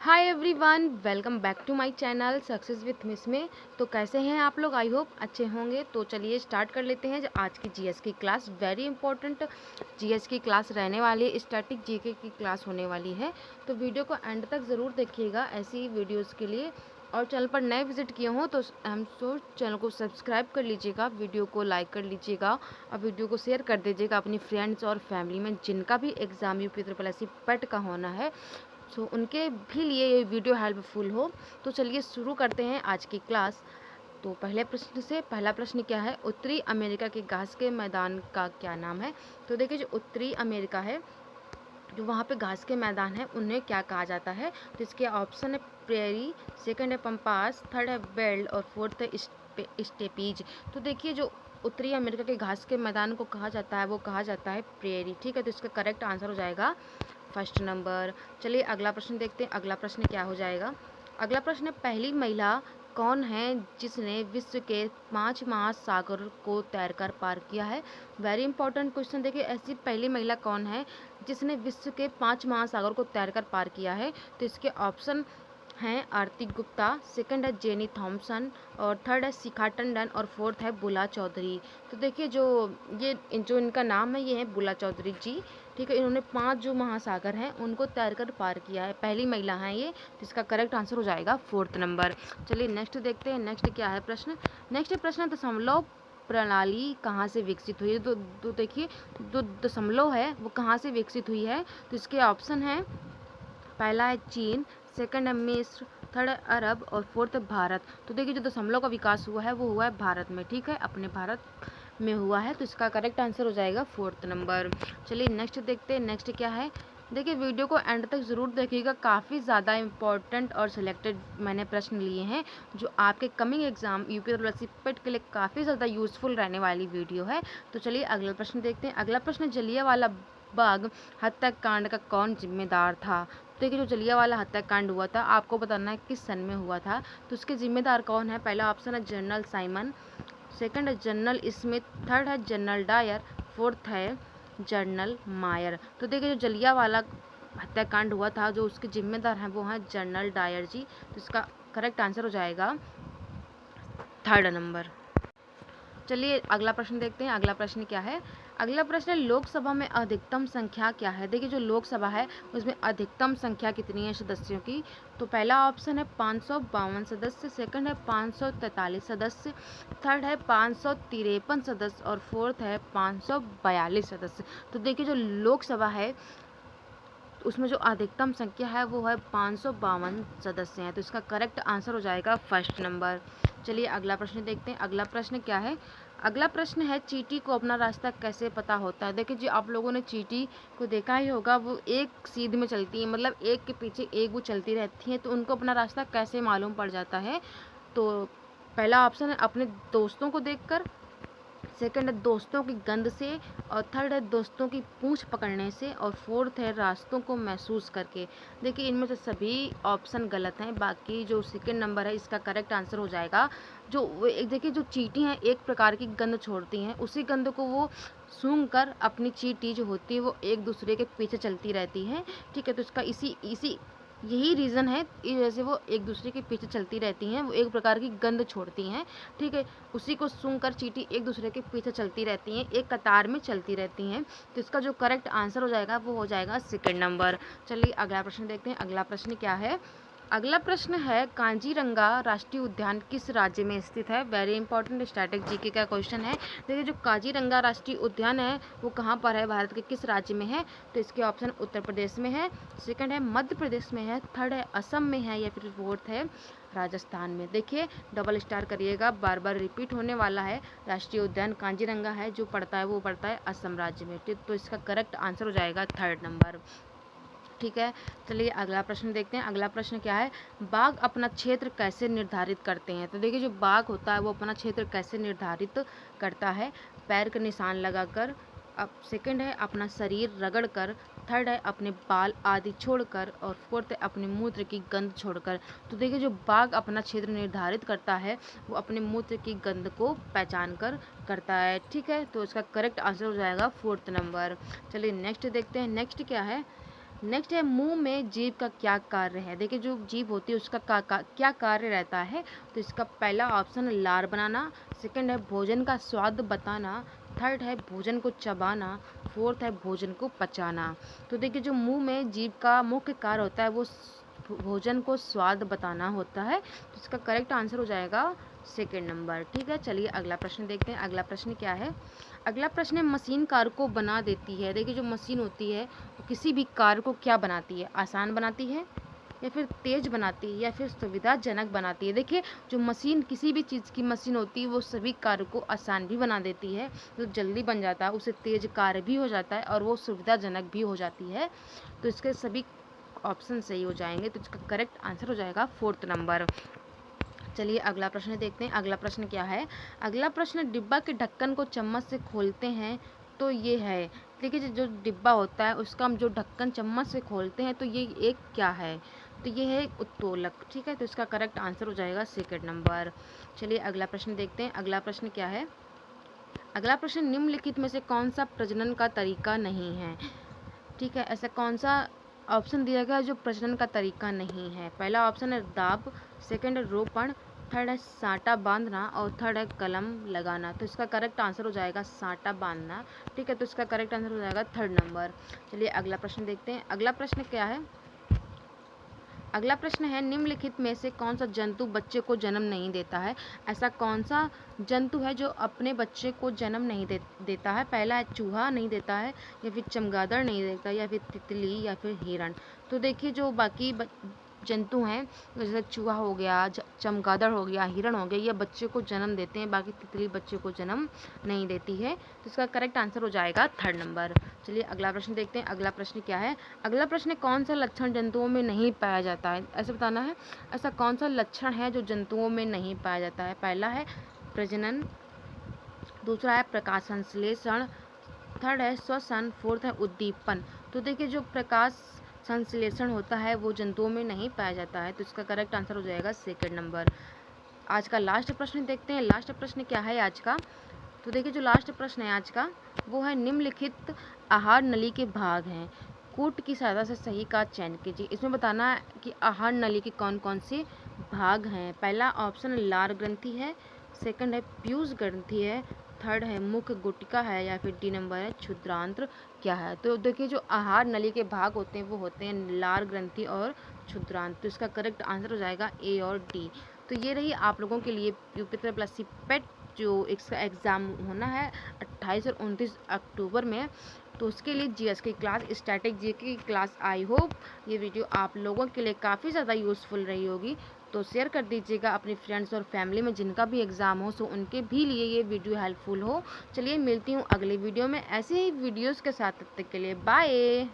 Hi everyone, welcome back to my channel success with miss में। तो कैसे हैं आप लोग? आई होप अच्छे होंगे। तो चलिए स्टार्ट कर लेते हैं आज की जीएस की क्लास। वेरी इंपॉर्टेंट जीएस की क्लास रहने वाली है, स्टैटिक जीके की क्लास होने वाली है। तो वीडियो को एंड तक ज़रूर देखिएगा ऐसी वीडियोज़ के लिए। और चैनल पर नए विजिट किए हों तो चैनल को सब्सक्राइब कर लीजिएगा, वीडियो को लाइक कर लीजिएगा और वीडियो को शेयर कर दीजिएगा अपनी फ्रेंड्स और फैमिली में जिनका भी exam UP triple S C PET का होना है, सो उनके भी लिए ये वीडियो हेल्पफुल हो। तो चलिए शुरू करते हैं आज की क्लास। तो पहले प्रश्न से पहला प्रश्न क्या है? उत्तरी अमेरिका के घास के मैदान का क्या नाम है? तो देखिए, जो उत्तरी अमेरिका है, जो वहाँ पे घास के मैदान है, उन्हें क्या कहा जाता है? तो इसके ऑप्शन है प्रेरी, सेकंड है पम्पास, थर्ड है वेल्ड और फोर्थ है स्टेपीज। तो देखिए, जो उत्तरी अमेरिका के घास के मैदान को कहा जाता है वो कहा जाता है प्रेरी। ठीक है, तो इसका करेक्ट आंसर हो जाएगा फर्स्ट नंबर। चलिए अगला प्रश्न देखते हैं। अगला प्रश्न क्या हो जाएगा? अगला प्रश्न है, पहली महिला कौन है जिसने विश्व के 5 महासागर को तैरकर पार किया है? Very important question. देखिए, ऐसी पहली महिला कौन है जिसने विश्व के 5 महासागर को तैरकर पार किया है? तो इसके ऑप्शन हैं आरती गुप्ता, सेकंड है जेनी थॉमसन और थर्ड है शिखा टंडन और फोर्थ है बुला चौधरी। तो देखिए, जो इनका नाम है ये है बुला चौधरी जी। ठीक है, इन्होंने 5 जो महासागर हैं उनको तैरकर पार किया है, पहली महिला हैं ये। तो इसका करेक्ट आंसर हो जाएगा फोर्थ नंबर। चलिए नेक्स्ट देखते हैं। नेक्स्ट क्या है प्रश्न? नेक्स्ट प्रश्न है, दशमलव प्रणाली कहाँ से विकसित हुई है? तो देखिए, जो दशमलव है वो कहाँ से विकसित हुई है? तो इसके ऑप्शन है, पहला है चीन, सेकंड है मिस्र, थर्ड है अरब और फोर्थ है भारत। तो देखिए, जो दशमलव का विकास हुआ है वो हुआ है भारत में। ठीक है, अपने भारत में हुआ है। तो इसका करेक्ट आंसर हो जाएगा फोर्थ नंबर। चलिए नेक्स्ट देखते हैं। नेक्स्ट क्या है? देखिए, वीडियो को एंड तक ज़रूर देखिएगा, काफ़ी ज़्यादा इंपॉर्टेंट और सिलेक्टेड मैंने प्रश्न लिए हैं जो आपके कमिंग एग्जाम यूपी और पेट के लिए काफ़ी ज़्यादा यूज़फुल रहने वाली वीडियो है। तो चलिए अगला प्रश्न देखते हैं। अगला प्रश्न, जलियांवाला बाग हत्याकांड का कौन जिम्मेदार था? देखिए, जो जलियांवाला हत्याकांड हुआ था, आपको बताना है किस सन में हुआ था। तो उसके जिम्मेदार कौन है? पहला ऑप्शन है जनरल साइमन, सेकंड है जनरल स्मिथ, थर्ड है जनरल डायर, फोर्थ है जनरल मायर। तो देखिए, जो जलियांवाला हत्याकांड हुआ था, जो उसके जिम्मेदार हैं वो हैं जनरल डायर जी। तो इसका करेक्ट आंसर हो जाएगा थर्ड नंबर। चलिए अगला प्रश्न देखते हैं। अगला प्रश्न क्या है? अगला प्रश्न है, लोकसभा में अधिकतम संख्या क्या है? देखिए, जो लोकसभा है उसमें अधिकतम संख्या कितनी है सदस्यों की? तो पहला ऑप्शन है 552 सदस्य, सेकंड है 543 सदस्य, थर्ड है 553 सदस्य और फोर्थ है 542 सदस्य। तो देखिए, जो लोकसभा है उसमें जो अधिकतम संख्या है वो है 552 सदस्य हैं। तो इसका करेक्ट आंसर हो जाएगा फर्स्ट नंबर। चलिए अगला प्रश्न देखते हैं। अगला प्रश्न क्या है? अगला प्रश्न है, चींटी को अपना रास्ता कैसे पता होता है? देखिए जी, आप लोगों ने चींटी को देखा ही होगा, वो एक सीध में चलती है, मतलब एक के पीछे एक वो चलती रहती हैं। तो उनको अपना रास्ता कैसे मालूम पड़ जाता है? तो पहला ऑप्शन है अपने दोस्तों को देखकर, सेकंड है दोस्तों की गंध से और थर्ड है दोस्तों की पूंछ पकड़ने से और फोर्थ है रास्तों को महसूस करके। देखिए, इनमें से सभी ऑप्शन गलत हैं, बाकी जो सेकंड नंबर है इसका करेक्ट आंसर हो जाएगा। देखिए, जो चींटी हैं एक प्रकार की गंध छोड़ती हैं, उसी गंध को वो सूंघ कर अपनी चींटी जो होती है वो एक दूसरे के पीछे चलती रहती हैं। ठीक है, तो इसका इसी इसी यही रीज़न है, इस वजह से वो एक दूसरे के पीछे चलती रहती हैं, वो एक प्रकार की गंध छोड़ती हैं। ठीक है, उसी को सूंघकर चींटी एक दूसरे के पीछे चलती रहती हैं, एक कतार में चलती रहती हैं। तो इसका जो करेक्ट आंसर हो जाएगा वो हो जाएगा सेकंड नंबर। चलिए अगला प्रश्न देखते हैं। अगला प्रश्न क्या है? अगला प्रश्न है, काजीरंगा राष्ट्रीय उद्यान किस राज्य में स्थित है? वेरी इंपॉर्टेंट स्टैटिक जीके का क्वेश्चन है। देखिए, जो काजीरंगा राष्ट्रीय उद्यान है वो कहाँ पर है, भारत के किस राज्य में है? तो इसके ऑप्शन उत्तर प्रदेश में है, सेकंड है मध्य प्रदेश में है, थर्ड है असम में है या फिर फोर्थ है राजस्थान में। देखिए, डबल स्टार करिएगा, बार बार रिपीट होने वाला है। राष्ट्रीय उद्यान काजीरंगा है, जो पड़ता है वो पड़ता है असम राज्य में। तो इसका करेक्ट आंसर हो जाएगा थर्ड नंबर। ठीक है, चलिए अगला प्रश्न देखते हैं। अगला प्रश्न क्या है? बाघ अपना क्षेत्र कैसे निर्धारित करते हैं? तो देखिए, जो बाघ होता है वो अपना क्षेत्र कैसे निर्धारित करता है? पैर का निशान लगाकर, अब सेकंड है अपना शरीर रगड़कर, थर्ड है अपने बाल आदि छोड़कर और फोर्थ है अपने मूत्र की गंध छोड़कर। तो देखिए, जो बाघ अपना क्षेत्र निर्धारित करता है वो अपने मूत्र की गंध को पहचान कर करता है। ठीक है, तो इसका करेक्ट आंसर हो जाएगा फोर्थ नंबर। चलिए नेक्स्ट देखते हैं। नेक्स्ट क्या है? नेक्स्ट है मुंह में जीभ का क्या कार्य है। देखिए जो जीभ होती है उसका क्या कार्य रहता है, तो इसका पहला ऑप्शन है लार बनाना, सेकंड है भोजन का स्वाद बताना, थर्ड है भोजन को चबाना, फोर्थ है भोजन को पचाना। तो देखिए जो मुंह में जीभ का मुख्य कार्य होता है वो भोजन को स्वाद बताना होता है, तो इसका करेक्ट आंसर हो जाएगा सेकंड नंबर। ठीक है, चलिए अगला प्रश्न देखते हैं। अगला प्रश्न क्या है? अगला प्रश्न है मशीन कार्य को बना देती है। देखिए जो मशीन होती है वो किसी भी कार्य को क्या बनाती है? आसान बनाती है या फिर तेज बनाती है या फिर सुविधाजनक बनाती है। देखिए जो मशीन किसी भी चीज़ की मशीन होती है वो सभी कार्य को आसान भी बना देती है, तो जल्दी बन जाता है, उससे तेज कार्य भी हो जाता है और वो सुविधाजनक भी हो जाती है। तो इसके सभी ऑप्शन सही हो जाएंगे, तो इसका करेक्ट आंसर हो जाएगा फोर्थ नंबर। चलिए अगला प्रश्न देखते हैं। अगला प्रश्न क्या है? अगला प्रश्न डिब्बा के ढक्कन को चम्मच से खोलते हैं तो ये है। देखिए जो डिब्बा होता है उसका हम जो ढक्कन चम्मच से खोलते हैं तो ये एक क्या है? तो ये है उत्तोलक। ठीक है, तो इसका करेक्ट आंसर हो जाएगा सेकंड नंबर। चलिए अगला प्रश्न देखते हैं। अगला प्रश्न क्या है? अगला प्रश्न निम्नलिखित में से कौन सा प्रजनन का तरीका नहीं है? ठीक है, ऐसा कौन सा ऑप्शन दिया गया है जो प्रजनन का तरीका नहीं है? पहला ऑप्शन है दाब, सेकंड है रोपण, थर्ड है साँटा बांधना और थर्ड है कलम लगाना। तो इसका करेक्ट आंसर हो जाएगा साँटा बांधना। ठीक है, तो इसका करेक्ट आंसर हो जाएगा थर्ड नंबर। चलिए अगला प्रश्न देखते हैं। अगला प्रश्न क्या है? अगला प्रश्न है निम्नलिखित में से कौन सा जंतु बच्चे को जन्म नहीं देता है? ऐसा कौन सा जंतु है जो अपने बच्चे को जन्म नहीं देता है? पहला है चूहा नहीं देता है, या फिर चमगादड़ नहीं देता, या फिर तितली, या फिर हिरण। तो देखिए जो बाकी जंतु हैं जैसे चूहा हो गया, चमगादड़ हो गया, हिरण हो गया, ये बच्चे को जन्म देते हैं, बाकी तितली बच्चे को जन्म नहीं देती है। तो इसका करेक्ट आंसर हो जाएगा थर्ड नंबर। चलिए अगला प्रश्न देखते हैं। अगला प्रश्न क्या है? अगला प्रश्न कौन सा लक्षण जंतुओं में नहीं पाया जाता है? ऐसे बताना है, ऐसा कौन सा लक्षण है जो जंतुओं में नहीं पाया जाता है? पहला है प्रजनन, दूसरा है प्रकाश संश्लेषण, थर्ड है श्वसन, फोर्थ है उद्दीपन। तो देखिए जो प्रकाश संश्लेषण होता है वो जंतुओं में नहीं पाया जाता है, तो इसका करेक्ट आंसर हो जाएगा सेकंड नंबर। आज का लास्ट प्रश्न देखते हैं। लास्ट प्रश्न क्या है आज का? तो देखिए जो लास्ट प्रश्न है आज का वो है निम्नलिखित आहार नली के भाग हैं, कूट की सहायता से सही का चयन कीजिए। इसमें बताना है कि आहार नली के कौन कौन से भाग हैं। पहला ऑप्शन लार ग्रंथि है, सेकंड है पीयूष ग्रंथि है, थर्ड है मुख्य गुटिका है, या फिर डी नंबर है क्षुद्रांत्र क्या है। तो देखिए जो आहार नली के भाग होते हैं वो होते हैं लार ग्रंथि और क्षुद्रांत्र। तो इसका करेक्ट आंसर हो जाएगा ए और डी। तो ये रही आप लोगों के लिए यूपी प्लस सी पेट जो इसका एग्ज़ाम होना है 28 और 29 अक्टूबर में, तो उसके लिए जीएस की क्लास, स्टैटिक जी की क्लास। आई होप ये वीडियो आप लोगों के लिए काफ़ी ज़्यादा यूज़फुल रही होगी, तो शेयर कर दीजिएगा अपने फ्रेंड्स और फैमिली में जिनका भी एग्ज़ाम हो, सो उनके भी लिए ये वीडियो हेल्पफुल हो। चलिए मिलती हूँ अगले वीडियो में ऐसे ही वीडियोज़ के साथ, तब तक के लिए बाय।